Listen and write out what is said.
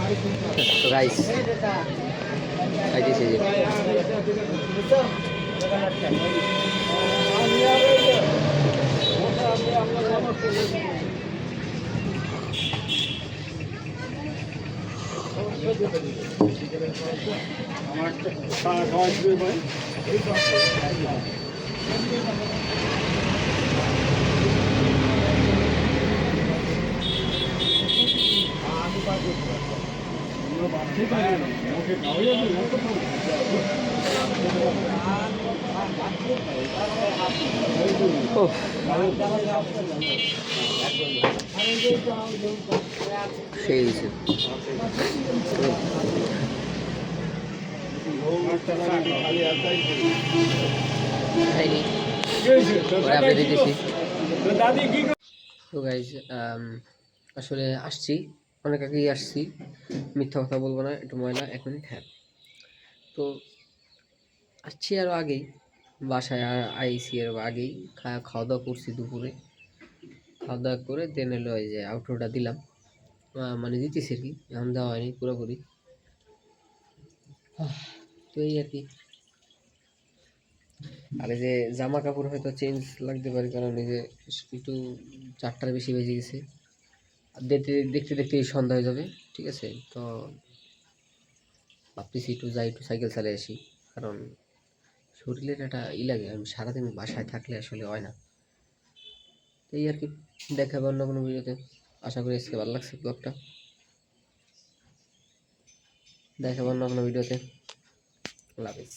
তো গাইস খাইতেছি যে সেই হয়েছে তো গাইজ আসলে আসছি অনেক আগেই আসছি, মিথ্যা কথা বলবো না, একটু ময়লা 1 মিনিট। হ্যাঁ, তো আসছি আরও আগেই, বাসায় আইসি আরও আগেই খাওয়া দাওয়া করছি, দুপুরে খাওয়া দাওয়া করে দেন এলো এই যে আউটরোটা দিলাম, মানে দিতেছি আর কি, এখন দেওয়া হয়নি পুরোপুরি। তো এই আর কি। আর এই যে জামা কাপড় হয়তো চেঞ্জ লাগতে পারে, কারণ এই যে একটু 4টার বেশি বেজে গেছে, দেখতে দেখতে দেখতে সন্ধ্যা হয়ে যাবে। ঠিক আছে, তো ভাবতেছি একটু যাই, একটু সাইকেল চালিয়ে আসি, কারণ শরীরের একটা লাগে, আমি সারাদিন বাসায় থাকলে আসলে হয় না। এই আর কি, দেখাবো অন্য কোনো ভিডিওতে। আশা করি আজকে ভালো লাগছে ব্লগটা, দেখাবো অন্য কোনো ভিডিওতে। আল্লাহ হাফেজ।